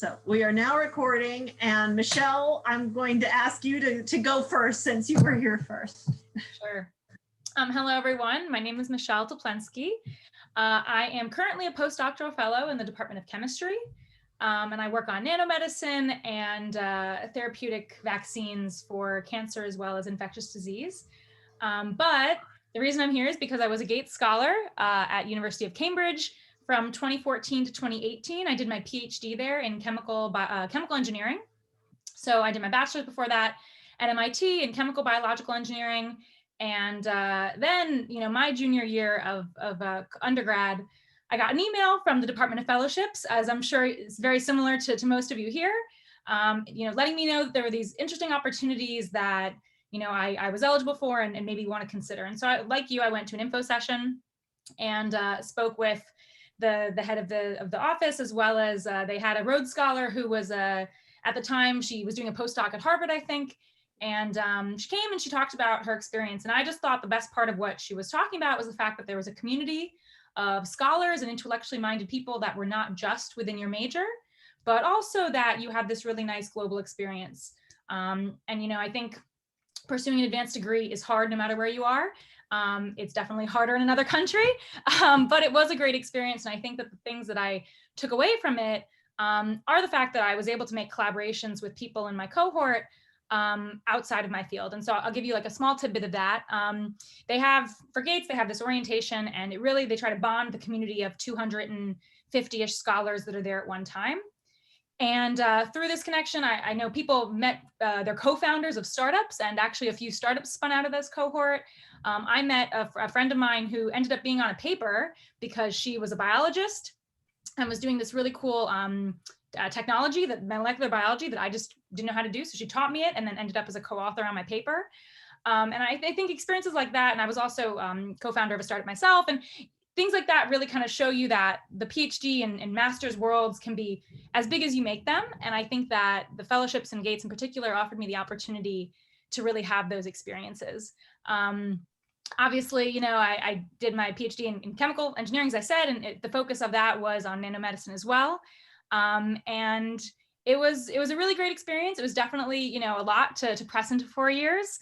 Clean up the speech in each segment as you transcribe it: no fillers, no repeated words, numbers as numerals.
So we are now recording, and Michelle, I'm going to ask you to go first since you were here first. Sure. Hello, everyone. My name is Michelle Teplensky. I am currently a postdoctoral fellow in the Department of Chemistry, and I work on nanomedicine and therapeutic vaccines for cancer as well as infectious disease. But the reason I'm here is because I was a Gates Scholar at University of Cambridge from 2014 to 2018. I did my PhD there in chemical engineering. So I did my bachelor's before that at MIT in chemical biological engineering. And then, my junior year of undergrad, I got an email from the Department of Fellowships, as I'm sure is very similar to most of you here, letting me know that there were these interesting opportunities that, I was eligible for and maybe want to consider. And so like you, I went to an info session and spoke with the head of the office, as well as they had a Rhodes Scholar who was at the time, she was doing a postdoc at Harvard, I think. And she came and she talked about her experience. And I just thought the best part of what she was talking about was the fact that there was a community of scholars and intellectually minded people that were not just within your major, but also that you had this really nice global experience. I think pursuing an advanced degree is hard no matter where you are. It's definitely harder in another country, but it was a great experience. And I think that the things that I took away from it are the fact that I was able to make collaborations with people in my cohort outside of my field. And so I'll give you like a small tidbit of that. For Gates, they have this orientation, and they try to bond the community of 250-ish scholars that are there at one time. And through this connection, I know people met their co-founders of startups, and actually a few startups spun out of this cohort. I met a friend of mine who ended up being on a paper because she was a biologist and was doing this really cool technology, that molecular biology, that I just didn't know how to do. So she taught me it and then ended up as a co-author on my paper. And I think experiences like that, and I was also co-founder of a startup myself, and things like that really kind of show you that the PhD and master's worlds can be as big as you make them. And I think that the fellowships and Gates in particular offered me the opportunity to really have those experiences. Obviously, I did my PhD in chemical engineering, as I said, and the focus of that was on nanomedicine as well. And it was a really great experience. It was definitely, a lot to press into 4 years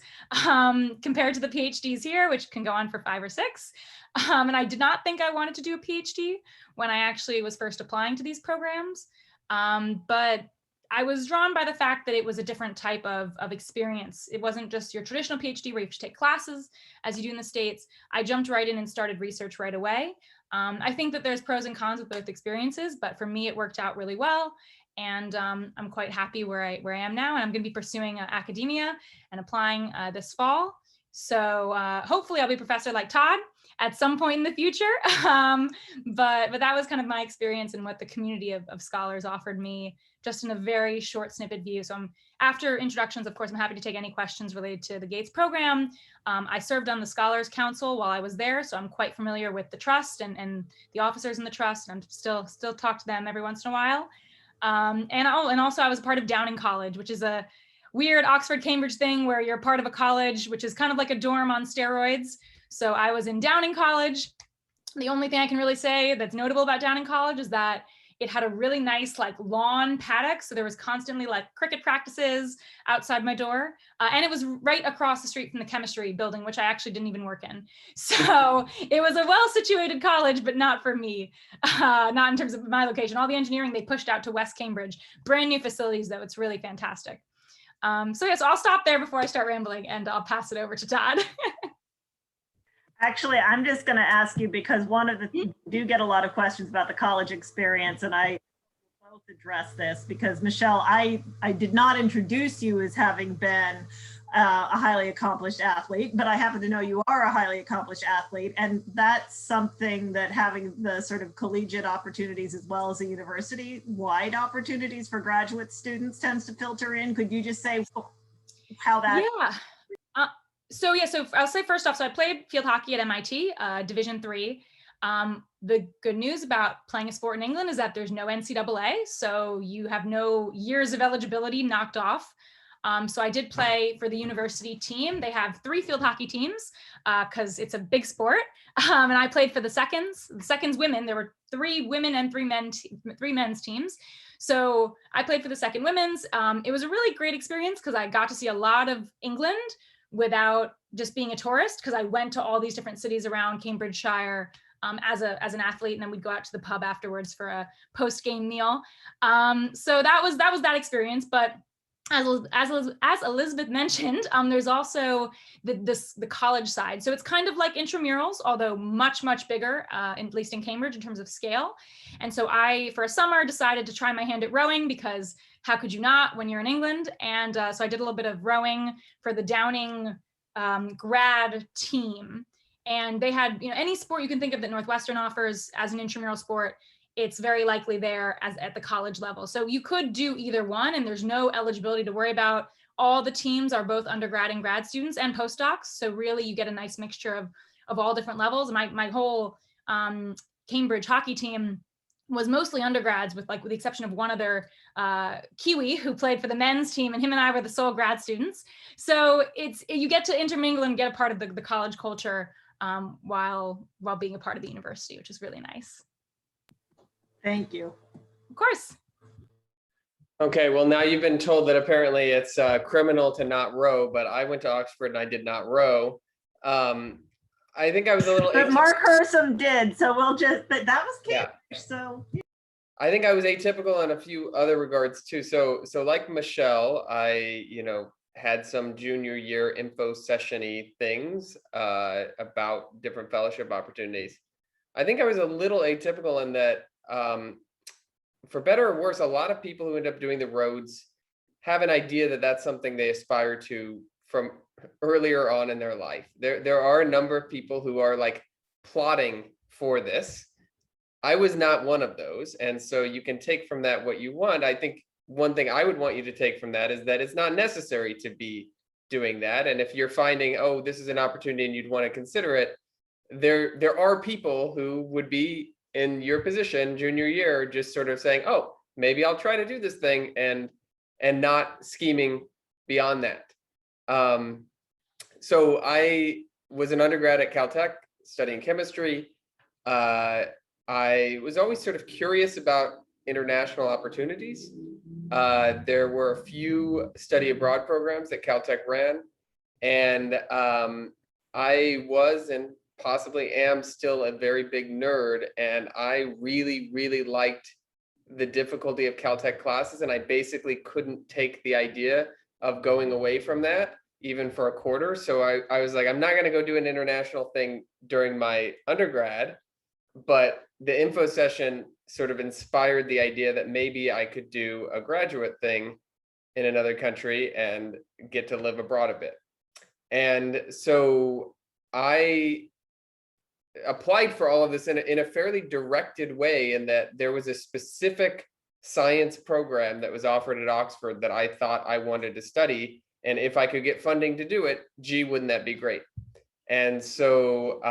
compared to the PhDs here, which can go on for 5 or 6. And I did not think I wanted to do a PhD when I actually was first applying to these programs. But I was drawn by the fact that it was a different type of experience. It wasn't just your traditional PhD where you have to take classes as you do in the States. I jumped right in and started research right away. I think that there's pros and cons with both experiences, but for me, it worked out really well. And I'm quite happy where I am now. And I'm going to be pursuing academia and applying this fall. So hopefully I'll be a professor like Todd at some point in the future. But that was kind of my experience and what the community of scholars offered me, just in a very short snippet view. So after introductions, of course, I'm happy to take any questions related to the Gates program. I served on the Scholars Council while I was there, so I'm quite familiar with the trust and the officers in the trust. And I'm still talk to them every once in a while. And also I was a part of Downing College, which is a weird Oxford-Cambridge thing where you're part of a college, which is kind of like a dorm on steroids. So I was in Downing College. The only thing I can really say that's notable about Downing College is that it had a really nice lawn paddock. So there was constantly cricket practices outside my door. And it was right across the street from the chemistry building, which I actually didn't even work in. So it was a well-situated college, but not for me, not in terms of my location. All the engineering, they pushed out to West Cambridge, brand new facilities though. It's really fantastic. So I'll stop there before I start rambling, and I'll pass it over to Todd. Actually, I'm just going to ask you, because you do get a lot of questions about the college experience, and I both address this because Michelle, I did not introduce you as having been a highly accomplished athlete, but I happen to know you are a highly accomplished athlete, and that's something that having the sort of collegiate opportunities as well as the university-wide opportunities for graduate students tends to filter in. Could you just say how that? Yeah. So I'll say first off, so I played field hockey at MIT, Division III. The good news about playing a sport in England is that there's no NCAA, so you have no years of eligibility knocked off. So I did play for the university team. They have 3 field hockey teams because it's a big sport. And I played for the seconds women. There were 3 women and 3 men's teams. So I played for the second women's. It was a really great experience because I got to see a lot of England without just being a tourist, because I went to all these different cities around Cambridgeshire as an athlete, and then we'd go out to the pub afterwards for a post-game meal. So that was that experience. But as Elizabeth mentioned, there's also the college side. So it's kind of like intramurals, although much bigger, at least in Cambridge in terms of scale. And so I, for a summer, decided to try my hand at rowing, because how could you not when you're in England? And so I did a little bit of rowing for the Downing grad team. And they had, any sport you can think of that Northwestern offers as an intramural sport, it's very likely there as at the college level. So you could do either one, and there's no eligibility to worry about. All the teams are both undergrad and grad students and postdocs. So really you get a nice mixture of all different levels. My whole Cambridge hockey team was mostly undergrads, with the exception of one other Kiwi who played for the men's team, and him and I were the sole grad students. So you get to intermingle and get a part of the college culture while being a part of the university, which is really nice. Thank you. Of course. Okay, well, now you've been told that apparently it's criminal to not row, but I went to Oxford and I did not row. I think I was a little. But Mark Hersom did, so we'll just. But that was Cambridge, yeah. So. I think I was atypical in a few other regards too. So like Michelle, I had some junior year info session-y things about different fellowship opportunities. I think I was a little atypical in that. For better or worse, a lot of people who end up doing the Rhodes have an idea that that's something they aspire to from earlier on in their life. There are a number of people who are plotting for this. I was not one of those. And so you can take from that what you want. I think one thing I would want you to take from that is that it's not necessary to be doing that. And if you're finding, oh, this is an opportunity and you'd want to consider it, there are people who would be in your position junior year, just sort of saying, oh, maybe I'll try to do this thing, and not scheming beyond that. So I was an undergrad at Caltech studying chemistry. I was always sort of curious about international opportunities. There were a few study abroad programs that Caltech ran, and I was and possibly am still a very big nerd, and I really liked the difficulty of Caltech classes, and I basically couldn't take the idea of going away from that even for a quarter. So I was like, I'm not going to go do an international thing during my undergrad, but the info session sort of inspired the idea that maybe I could do a graduate thing in another country and get to live abroad a bit. And so I applied for all of this in a fairly directed way, in that there was a specific science program that was offered at Oxford that I thought I wanted to study. And if I could get funding to do it, gee, wouldn't that be great? And so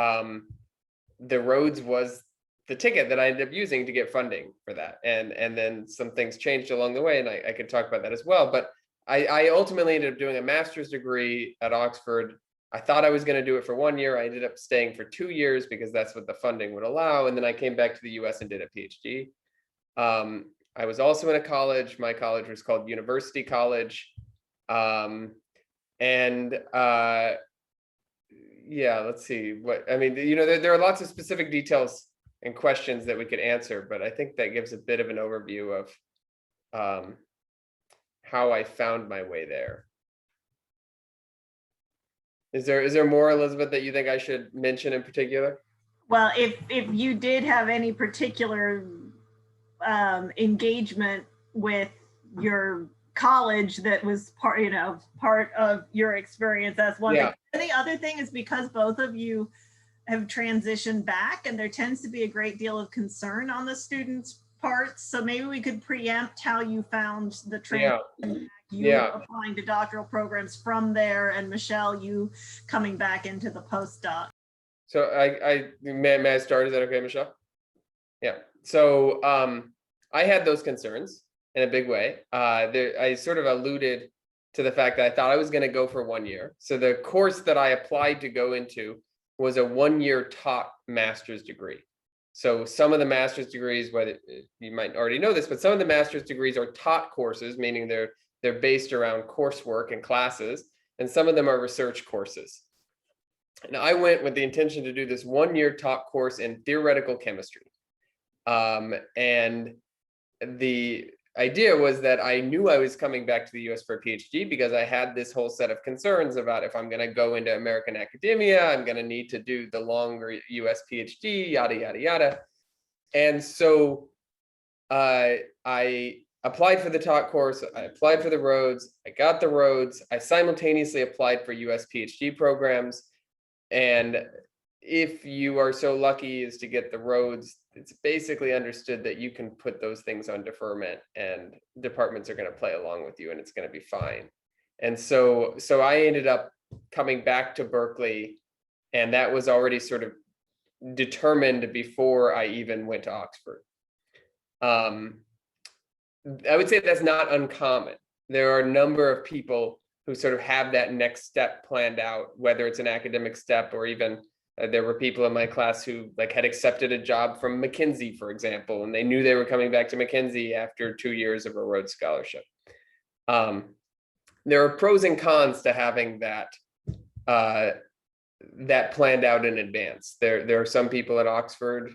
the Rhodes was the ticket that I ended up using to get funding for that. And then some things changed along the way, and I could talk about that as well. But I ultimately ended up doing a master's degree at Oxford. I thought I was going to do it for 1 year. I ended up staying for 2 years because that's what the funding would allow. And then I came back to the US and did a PhD. I was also in a college. My college was called University College. Yeah, let's see what, I mean, there are lots of specific details and questions that we could answer, but I think that gives a bit of an overview of how I found my way there. Is there more, Elizabeth, that you think I should mention in particular? Well, if you did have any particular engagement with your college that was part of your experience, that's one thing. And the other thing is, because both of you have transitioned back, and there tends to be a great deal of concern on the students' parts. So maybe we could preempt how you found the transition. You applying to doctoral programs from there, and Michelle, you coming back into the postdoc. So may I start? Is that okay, Michelle? Yeah. So I had those concerns in a big way. I sort of alluded to the fact that I thought I was going to go for 1 year. So the course that I applied to go into was a 1-year taught master's degree. So some of the master's degrees, whether you might already know this, but some of the master's degrees are taught courses, meaning they're based around coursework and classes, and some of them are research courses. And I went with the intention to do this 1-year taught course in theoretical chemistry. And the idea was that I knew I was coming back to the US for a PhD because I had this whole set of concerns about if I'm going to go into American academia, I'm going to need to do the longer US PhD, yada, yada, yada. And so I applied for the taught course, I applied for the Rhodes, I got the Rhodes, I simultaneously applied for US PhD programs. And if you are so lucky as to get the Rhodes, it's basically understood that you can put those things on deferment and departments are going to play along with you and it's going to be fine. And so I ended up coming back to Berkeley, and that was already sort of determined before I even went to Oxford. I would say that's not uncommon. There are a number of people who sort of have that next step planned out, whether it's an academic step or even there were people in my class who had accepted a job from McKinsey, for example, and they knew they were coming back to McKinsey after 2 years of a Rhodes Scholarship. There are pros and cons to having that planned out in advance. There are some people at Oxford,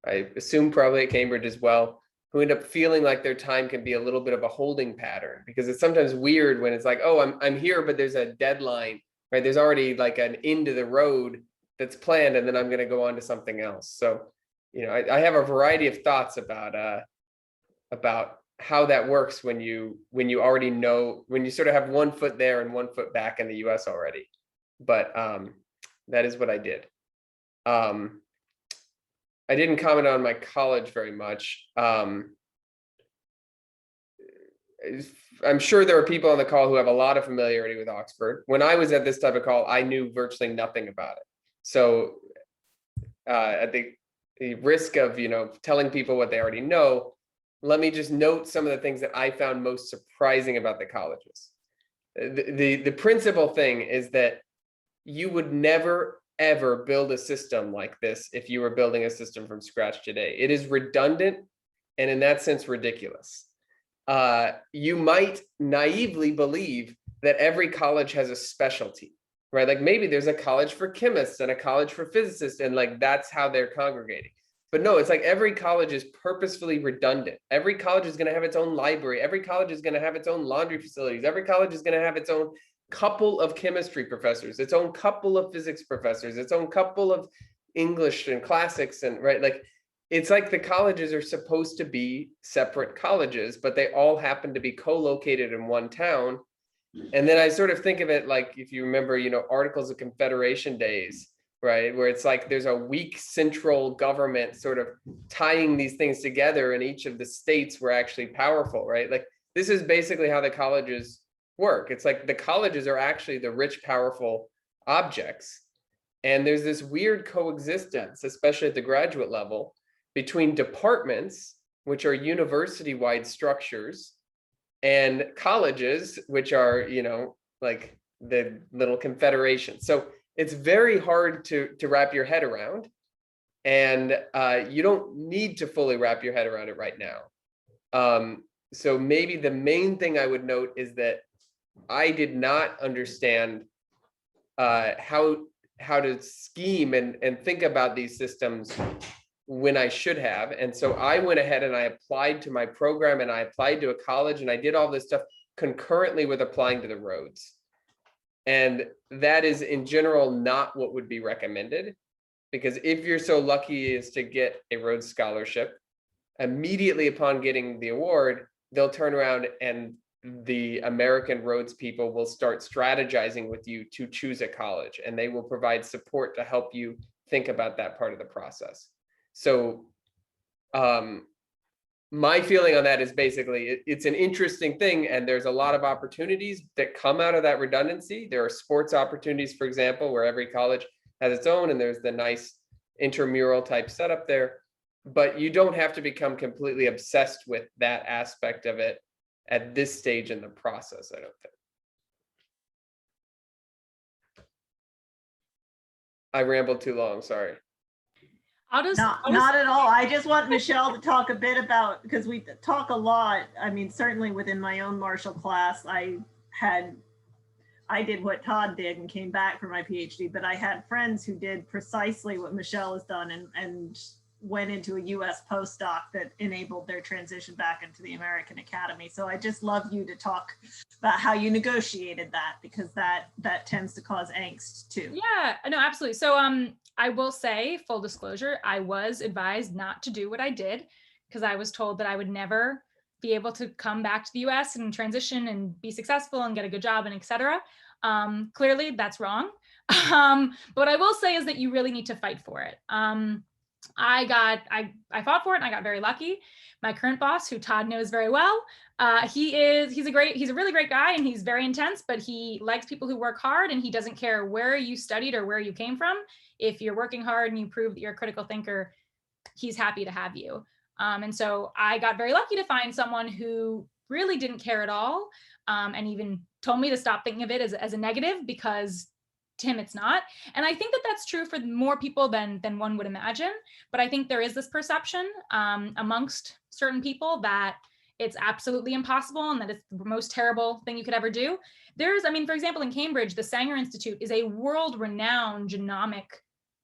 I assume probably at Cambridge as well, who end up feeling like their time can be a little bit of a holding pattern, because it's sometimes weird when it's like, oh, I'm here, but there's a deadline, right? There's already an end of the road that's planned, and then I'm going to go on to something else. So, I have a variety of thoughts about how that works when you already know, when you sort of have 1 foot there and 1 foot back in the US already. But that is what I did. I didn't comment on my college very much. I'm sure there are people on the call who have a lot of familiarity with Oxford. When I was at this type of call, I knew virtually nothing about it. So at the risk of telling people what they already know, let me just note some of the things that I found most surprising about the colleges. The principal thing is that you would never ever build a system like this if you were building a system from scratch today. It is redundant and in that sense ridiculous. You might naively believe that every college has a specialty, right? Maybe there's a college for chemists and a college for physicists, and that's how they're congregating. But no, it's every college is purposefully redundant. Every college is going to have its own library. Every college is going to have its own laundry facilities. Every college is going to have its own couple of chemistry professors, its own couple of physics professors, its own couple of English and classics, and right, it's the colleges are supposed to be separate colleges, but they all happen to be co-located in one town. And then I sort of think of it if you remember, Articles of Confederation days, right, where it's there's a weak central government sort of tying these things together, and each of the states were actually powerful, right? This is basically how the colleges work. It's the colleges are actually the rich, powerful objects. And there's this weird coexistence, especially at the graduate level, between departments, which are university-wide structures, and colleges, which are, the little confederation. So it's very hard to wrap your head around. And you don't need to fully wrap your head around it right now. So maybe the main thing I would note is that I did not understand how to scheme and think about these systems when I should have. And so I went ahead and I applied to my program, and I applied to a college, and I did all this stuff concurrently with applying to the Rhodes. And that is in general not what would be recommended, because if you're so lucky as to get a Rhodes Scholarship, immediately upon getting the award, they'll turn around and the American Rhodes people will start strategizing with you to choose a college, and they will provide support to help you think about that part of the process. So my feeling on that is basically it's an interesting thing, and there's a lot of opportunities that come out of that redundancy. There are sports opportunities, for example, where every college has its own, and there's the nice intramural type setup there. But you don't have to become completely obsessed with that aspect of it at this stage in the process, I don't think. I rambled too long, sorry. Not at all. I just want Michelle to talk a bit about, because we talk a lot. I mean, certainly within my own Marshall class, I did what Todd did and came back for my PhD, but I had friends who did precisely what Michelle has done and went into a US postdoc that enabled their transition back into the American Academy. So I just love you to talk about how you negotiated that, because that tends to cause angst too. Yeah, no, absolutely. So I will say, full disclosure, I was advised not to do what I did because I was told that I would never be able to come back to the US and transition and be successful and get a good job and etc. Clearly that's wrong. But what I will say is that you really need to fight for it. I fought for it and I got very lucky. My current boss, who Todd knows very well, he's a really great guy and he's very intense, but he likes people who work hard and he doesn't care where you studied or where you came from. If you're working hard and you prove that you're a critical thinker, he's happy to have you. And so I got very lucky to find someone who really didn't care at all, and even told me to stop thinking of it as a negative, because to him it's not. And I think that that's true for more people than one would imagine. But I think there is this perception amongst certain people that it's absolutely impossible and that it's the most terrible thing you could ever do. For example, in Cambridge, the Sanger Institute is a world-renowned genomic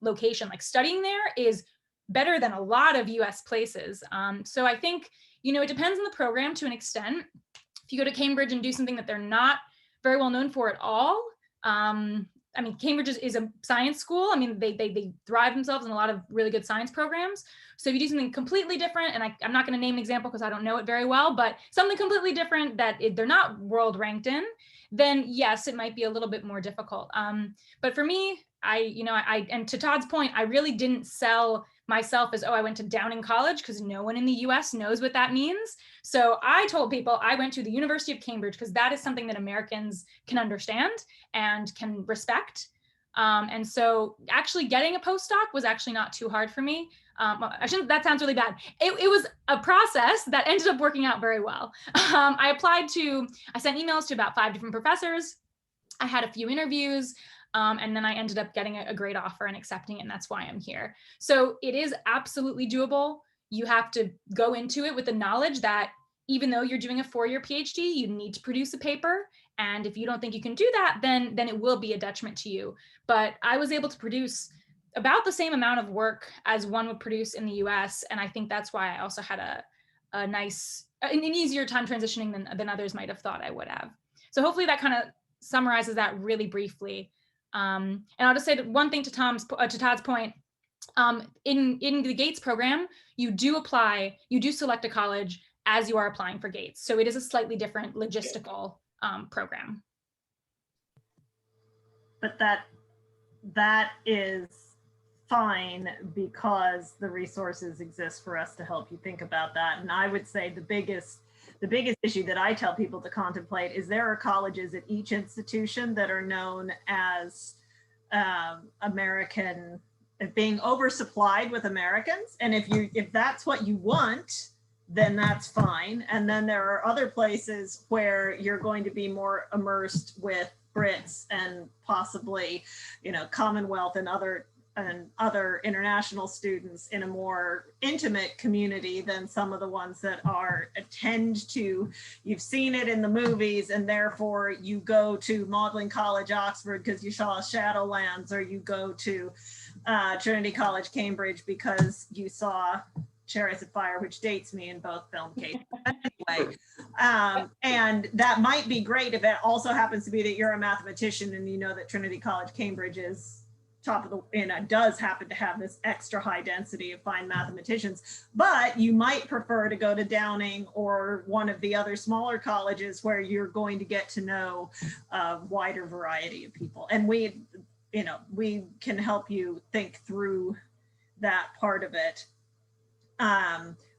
location. Like, studying there is better than a lot of US places. So I think, it depends on the program to an extent. If you go to Cambridge and do something that they're not very well known for at all, Cambridge is a science school. They thrive themselves in a lot of really good science programs. So if you do something completely different, and I'm not going to name an example because I don't know it very well, but something completely different that they're not world ranked in, then yes, it might be a little bit more difficult. But for me, and to Todd's point, I really didn't sell myself as, I went to Downing College, because no one in the US knows what that means. So I told people I went to the University of Cambridge because that is something that Americans can understand and can respect. And so actually getting a postdoc was actually not too hard for me. That sounds really bad. It was a process that ended up working out very well. I sent emails to about 5 different professors. I had a few interviews. And then I ended up getting a great offer and accepting it, and that's why I'm here. So it is absolutely doable. You have to go into it with the knowledge that even though you're doing a 4-year PhD, you need to produce a paper. And if you don't think you can do that, then it will be a detriment to you. But I was able to produce about the same amount of work as one would produce in the US. And I think that's why I also had an easier time transitioning than others might have thought I would have. So hopefully that kind of summarizes that really briefly. And I'll just say that one thing to Todd's point, in the Gates program, you do select a college as you are applying for Gates. So it is a slightly different logistical program. But that is fine, because the resources exist for us to help you think about that. And I would say the biggest issue that I tell people to contemplate is there are colleges at each institution that are known as being oversupplied with Americans. And if that's what you want, then that's fine. And then there are other places where you're going to be more immersed with Brits and possibly, Commonwealth and other international students in a more intimate community than some of the ones that you've seen it in the movies, and therefore you go to Magdalen College, Oxford, because you saw Shadowlands, or you go to Trinity College, Cambridge, because you saw Chariots of Fire, which dates me in both film cases. Anyway, and that might be great if it also happens to be that you're a mathematician and you know that Trinity College, Cambridge is does happen to have this extra high density of fine mathematicians, but you might prefer to go to Downing or one of the other smaller colleges where you're going to get to know a wider variety of people. And we can help you think through that part of it.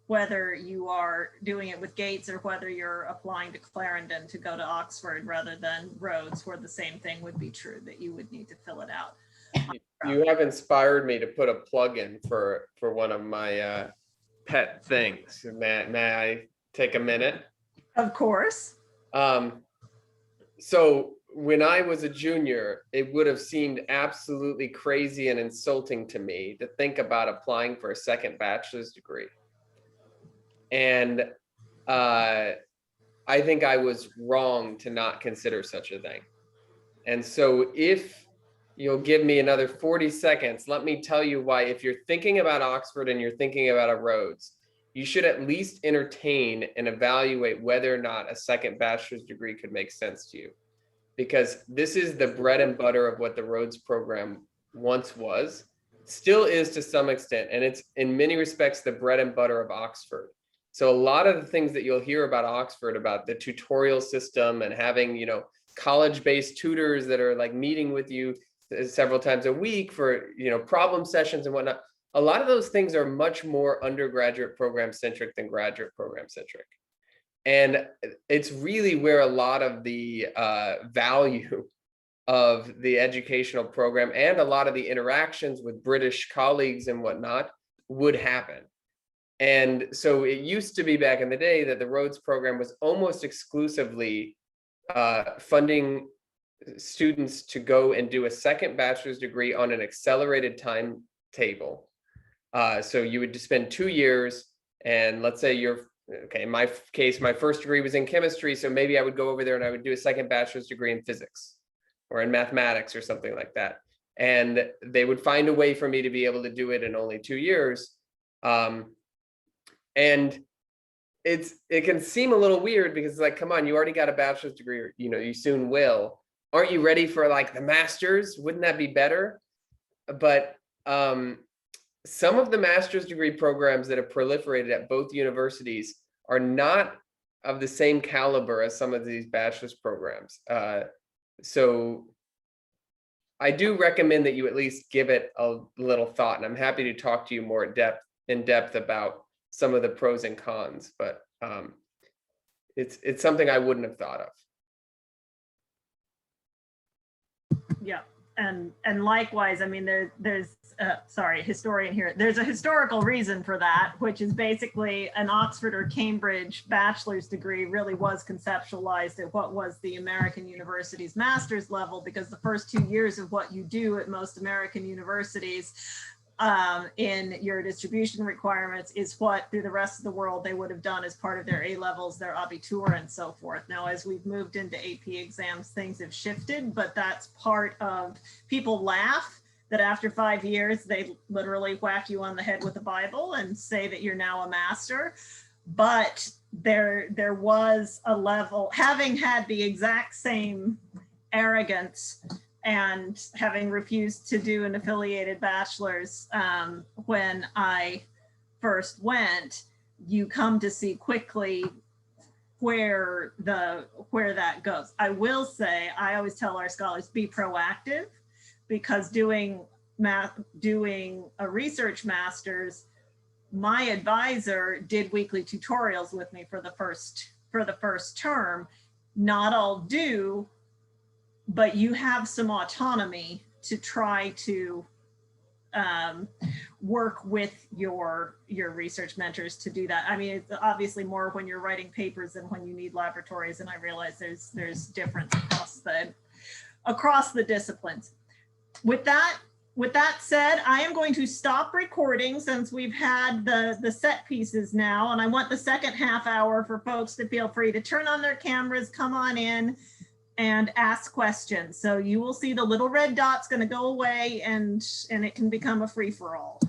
Whether you are doing it with Gates or whether you're applying to Clarendon to go to Oxford rather than Rhodes, where the same thing would be true, that you would need to fill it out. You have inspired me to put a plug in for one of my pet things. May I take a minute? Of course. So when I was a junior, it would have seemed absolutely crazy and insulting to me to think about applying for a second bachelor's degree. And I think I was wrong to not consider such a thing. And so if you'll give me another 40 seconds, let me tell you why, if you're thinking about Oxford and you're thinking about a Rhodes, you should at least entertain and evaluate whether or not a second bachelor's degree could make sense to you. Because this is the bread and butter of what the Rhodes program once was, still is to some extent, and it's in many respects the bread and butter of Oxford. So a lot of the things that you'll hear about Oxford, about the tutorial system and having, you know, college-based tutors that are like meeting with you several times a week for, you know, problem sessions and whatnot, a lot of those things are much more undergraduate program centric than graduate program centric. And it's really where a lot of the value of the educational program and a lot of the interactions with British colleagues and whatnot would happen. And so it used to be back in the day that the Rhodes program was almost exclusively funding students to go and do a second bachelor's degree on an accelerated timetable. So you would just spend 2 years, and let's say you're, okay, in my case, my first degree was in chemistry, so maybe I would go over there and I would do a second bachelor's degree in physics or in mathematics or something like that. And they would find a way for me to be able to do it in only 2 years. And it can seem a little weird because it's like, come on, you already got a bachelor's degree, or, you know, you soon will. Aren't you ready for like the master's? Wouldn't that be better? But some of the master's degree programs that have proliferated at both universities are not of the same caliber as some of these bachelor's programs. So I do recommend that you at least give it a little thought, and I'm happy to talk to you more in depth about some of the pros and cons, but it's something I wouldn't have thought of. Yeah, and likewise, I mean, there's sorry, historian here. There's a historical reason for that, which is basically an Oxford or Cambridge bachelor's degree really was conceptualized at what was the American university's master's level, because the first 2 years of what you do at most American universities in your distribution requirements is what through the rest of the world they would have done as part of their A-levels, their Abitur and so forth. Now, as we've moved into AP exams, things have shifted, but that's part of, people laugh that after 5 years, they literally whack you on the head with a Bible and say that you're now a master. But there was a level, having had the exact same arrogance and having refused to do an affiliated bachelor's when I first went, you come to see quickly where that goes. I will say, I always tell our scholars, be proactive, because doing a research master's, my advisor did weekly tutorials with me for the first term. Not all do, but you have some autonomy to try to work with your research mentors to do that. I mean, it's obviously more when you're writing papers than when you need laboratories, and I realize there's difference across the disciplines. With that said, I am going to stop recording since we've had the set pieces now, and I want the second half hour for folks to feel free to turn on their cameras, come on in, and ask questions. So you will see the little red dot's going to go away, and it can become a free-for-all.